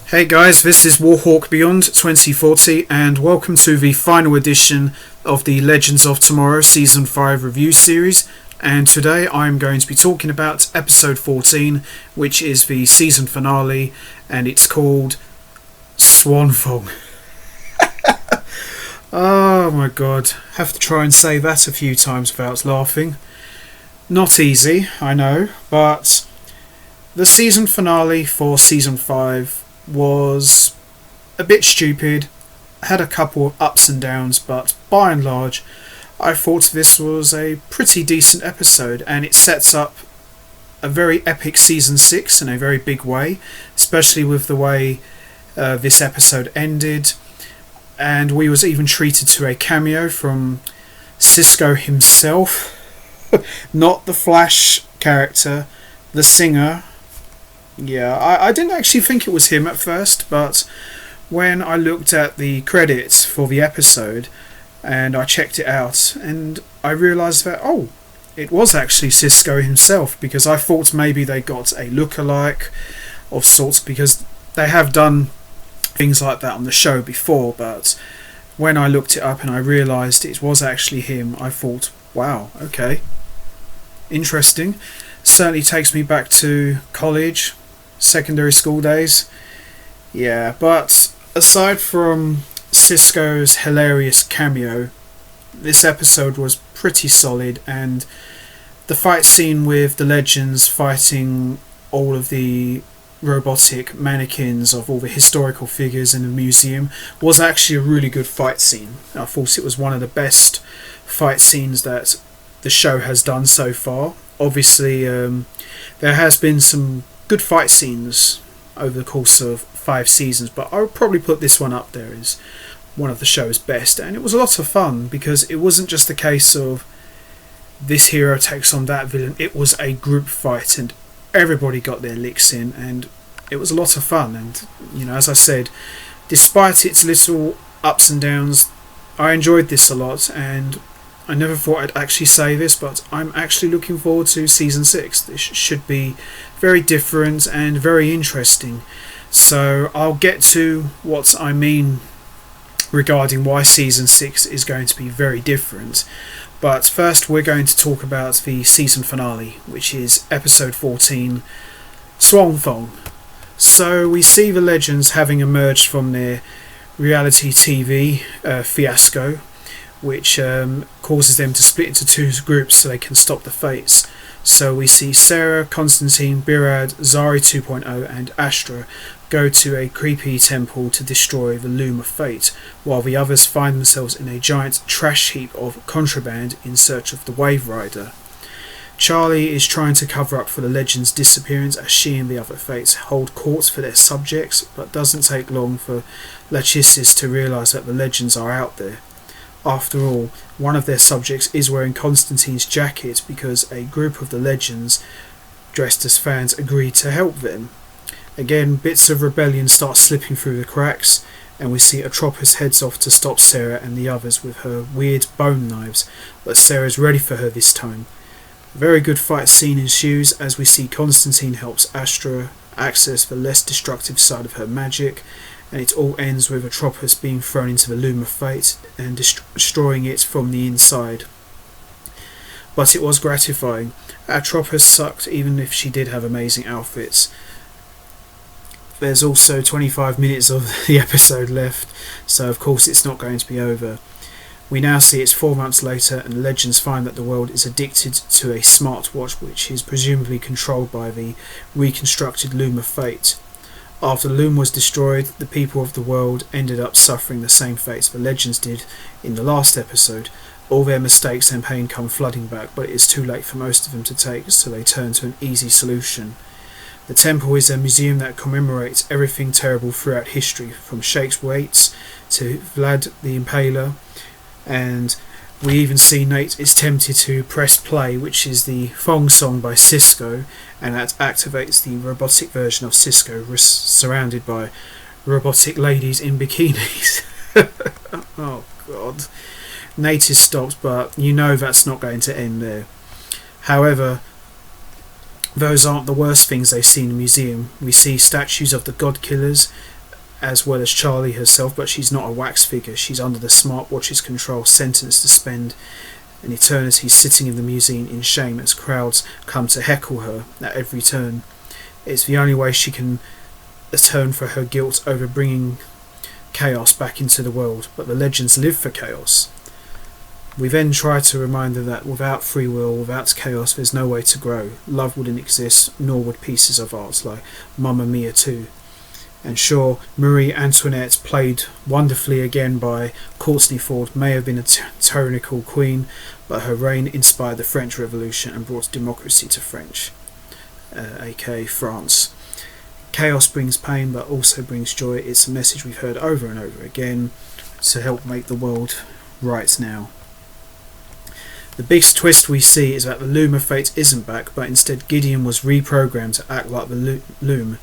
Hey guys, this is Warhawk Beyond 2040 and welcome to the final edition of the Legends of Tomorrow Season 5 review series, and today I'm going to be talking about episode 14, which is the season finale, and it's called Swan Thong. Oh my god, have to try and say that a few times without laughing. Not easy, I know, but the season finale for season 5 was a bit stupid, had a couple of ups and downs, but by and large I thought this was a pretty decent episode, and it sets up a very epic season 6 in a very big way, especially with the way this episode ended, and we was even treated to a cameo from Cisco himself. Not the Flash character, the singer. Yeah, I didn't actually think it was him at first, but when I looked at the credits for the episode and I checked it out, and I realised that, oh, it was actually Cisco himself, because I thought maybe they got a look-alike of sorts, because they have done things like that on the show before, but when I looked it up and I realised it was actually him, I thought, wow, okay, interesting. Certainly takes me back to college, secondary school days. Yeah, but aside from Cisco's hilarious cameo, this episode was pretty solid, and the fight scene with the Legends fighting all of the robotic mannequins of all the historical figures in the museum was actually a really good fight scene. I thought it was one of the best fight scenes that the show has done so far. Obviously, there has been some good fight scenes over the course of 5 seasons, but I would probably put this one up there as one of the show's best, and it was a lot of fun because it wasn't just a case of this hero takes on that villain. It was a group fight and everybody got their licks in, and it was a lot of fun. And you know, as I said, despite its little ups and downs, I enjoyed this a lot, and I never thought I'd actually say this, but I'm actually looking forward to Season 6. This should be very different and very interesting. So I'll get to what I mean regarding why Season 6 is going to be very different. But first we're going to talk about the season finale, which is Episode 14, Swan Thong. So we see the Legends having emerged from their reality TV fiasco, which causes them to split into 2 groups so they can stop the fates. So we see Sarah, Constantine, Birad, Zari 2.0 and Astra go to a creepy temple to destroy the Loom of Fate, while the others find themselves in a giant trash heap of contraband in search of the Wave Rider. Charlie is trying to cover up for the Legends' disappearance as she and the other Fates hold court for their subjects, but doesn't take long for Lachesis to realise that the Legends are out there. After all, one of their subjects is wearing Constantine's jacket because a group of the Legends, dressed as fans, agreed to help them. Again, bits of rebellion start slipping through the cracks, and we see Atropos heads off to stop Sarah and the others with her weird bone knives, but Sarah's ready for her this time. A very good fight scene ensues as we see Constantine helps Astra access the less destructive side of her magic, and it all ends with Atropos being thrown into the Loom of Fate and destroying it from the inside. But it was gratifying. Atropos sucked even if she did have amazing outfits. There's also 25 minutes of the episode left, so of course it's not going to be over. We now see it's 4 months later, and the Legends find that the world is addicted to a smartwatch which is presumably controlled by the reconstructed Loom of Fate. After the Loom was destroyed, the people of the world ended up suffering the same fates the Legends did in the last episode. All their mistakes and pain come flooding back, but it is too late for most of them to take, so they turn to an easy solution. The temple is a museum that commemorates everything terrible throughout history, from Shakes Waits to Vlad the Impaler, and we even see Nate is tempted to press play, which is the Thong song by Cisco, and that activates the robotic version of Cisco surrounded by robotic ladies in bikinis. Oh god. Nate is stopped, but you know that's not going to end there. However, those aren't the worst things they see in the museum. We see statues of the God Killers, as well as Charlie herself, but she's not a wax figure. She's under the smartwatch's control, sentenced to spend an eternity sitting in the museum in shame as crowds come to heckle her at every turn. It's the only way she can atone for her guilt over bringing chaos back into the world, but the legends live for chaos. We then try to remind her that without free will, without chaos, there's no way to grow. Love wouldn't exist, nor would pieces of art like Mamma Mia 2. And sure, Marie Antoinette, played wonderfully again by Courtney Ford, may have been a tyrannical queen, but her reign inspired the French Revolution and brought democracy to French, aka France. Chaos brings pain, but also brings joy. It's a message we've heard over and over again to help make the world right now. The biggest twist we see is that the Loom of Fate isn't back, but instead Gideon was reprogrammed to act like the Loom,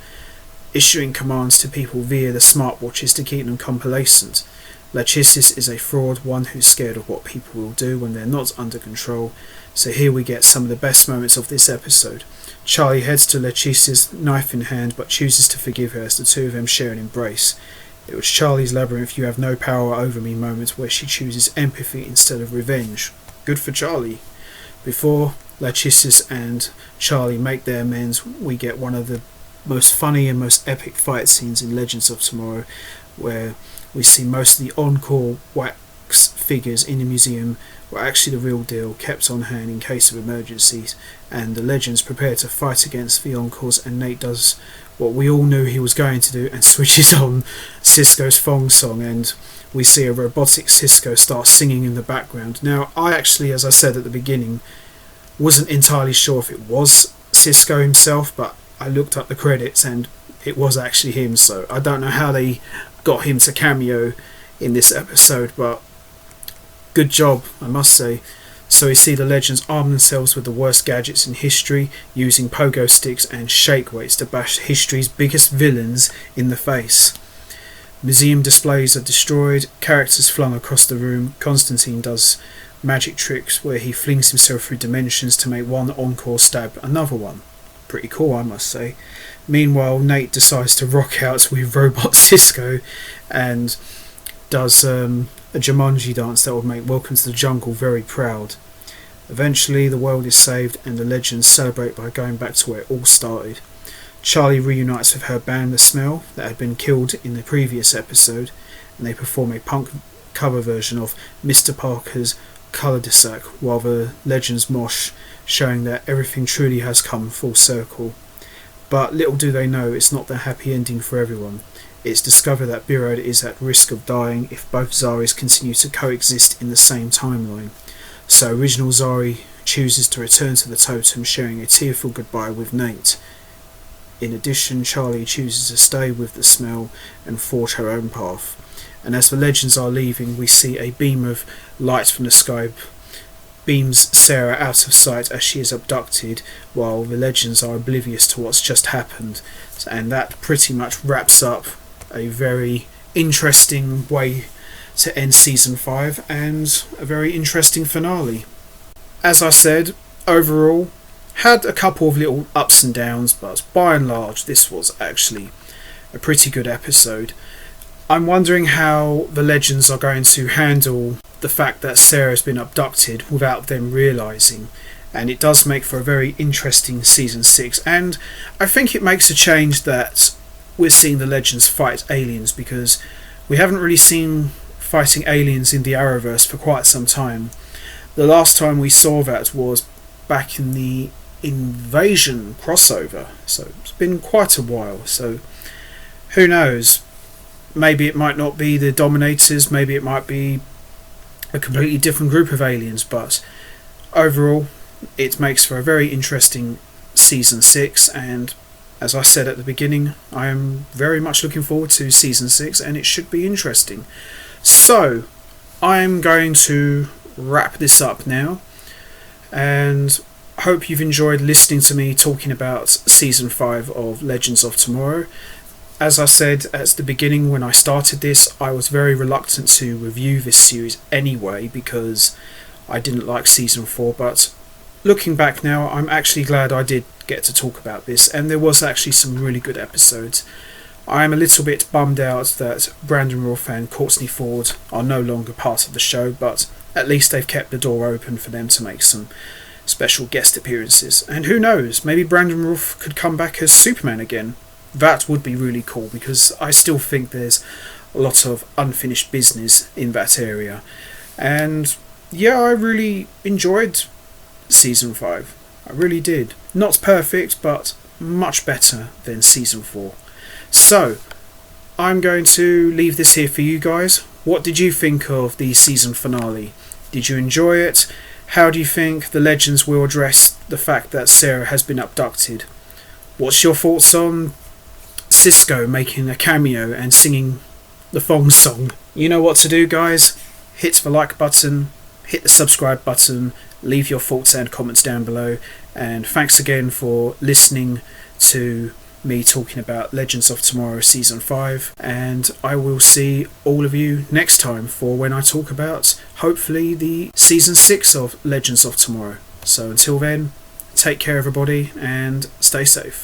issuing commands to people via the smartwatches to keep them complacent. Lachesis is a fraud, one who's scared of what people will do when they're not under control. So here we get some of the best moments of this episode. Charlie heads to Lachesis, knife in hand, but chooses to forgive her as the two of them share an embrace. It was Charlie's labyrinth, you have no power over me moment where she chooses empathy instead of revenge. Good for Charlie. Before Lachesis and Charlie make their amends, we get one of the most funny and most epic fight scenes in Legends of Tomorrow, where we see most of the encore wax figures in the museum were actually the real deal, kept on hand in case of emergencies, and the legends prepare to fight against the encores, and Nate does what we all knew he was going to do and switches on Cisco's Thong song, and we see a robotic Cisco start singing in the background. Now, I actually, as I said at the beginning, wasn't entirely sure if it was Cisco himself, but I looked up the credits and it was actually him, so I don't know how they got him to cameo in this episode, but good job, I must say. So we see the legends arm themselves with the worst gadgets in history, using pogo sticks and shake weights to bash history's biggest villains in the face. Museum displays are destroyed, characters flung across the room. Constantine does magic tricks where he flings himself through dimensions to make one encore stab another one. Pretty cool, I must say. Meanwhile, Nate decides to rock out with Robot Cisco and does a Jumanji dance that will make Welcome to the Jungle very proud. Eventually, the world is saved and the legends celebrate by going back to where it all started. Charlie reunites with her band The Smell that had been killed in the previous episode, and they perform a punk cover version of Mr. Parker's Cul-de-sac while the legends mosh, showing that everything truly has come full circle. But little do they know, it's not the happy ending for everyone. It's discovered that Birod is at risk of dying if both Zaris continue to coexist in the same timeline. So original Zari chooses to return to the totem, sharing a tearful goodbye with Nate. In addition, Charlie chooses to stay with the Smell and forge her own path. And as the legends are leaving, we see a beam of light from the sky beams Sarah out of sight as she is abducted, while the legends are oblivious to what's just happened. And that pretty much wraps up a very interesting way to end Season 5 and a very interesting finale. As I said, overall, had a couple of little ups and downs, but by and large this was actually a pretty good episode. I'm wondering how the legends are going to handle the fact that Sarah's been abducted without them realising, and it does make for a very interesting Season 6, and I think it makes a change that we're seeing the legends fight aliens, because we haven't really seen fighting aliens in the Arrowverse for quite some time. The last time we saw that was back in the Invasion crossover, so it's been quite a while, so who knows, maybe it might not be the Dominators, maybe it might be a completely different group of aliens, but overall it makes for a very interesting Season 6, and as I said at the beginning, I am very much looking forward to Season 6 and it should be interesting. So I'm going to wrap this up now, and hope you've enjoyed listening to me talking about Season 5 of Legends of Tomorrow. As I said at the beginning when I started this, I was very reluctant to review this series anyway because I didn't like Season 4, but looking back now, I'm actually glad I did get to talk about this, and there was actually some really good episodes. I'm a little bit bummed out that Brandon Routh and Courtney Ford are no longer part of the show, but at least they've kept the door open for them to make some special guest appearances. And who knows, maybe Brandon Routh could come back as Superman again. That would be really cool, because I still think there's a lot of unfinished business in that area. And yeah, I really enjoyed Season 5. I really did. Not perfect, but much better than Season 4. So, I'm going to leave this here for you guys. What did you think of the season finale? Did you enjoy it? How do you think the Legends will address the fact that Sarah has been abducted? What's your thoughts on Cisco making a cameo and singing the Thong song? You know what to do, guys. Hit the like button, hit the subscribe button, leave your thoughts and comments down below, and thanks again for listening to me talking about Legends of Tomorrow Season 5, and I will see all of you next time for when I talk about, hopefully, the Season 6 of Legends of Tomorrow. So until then, take care everybody, and stay safe.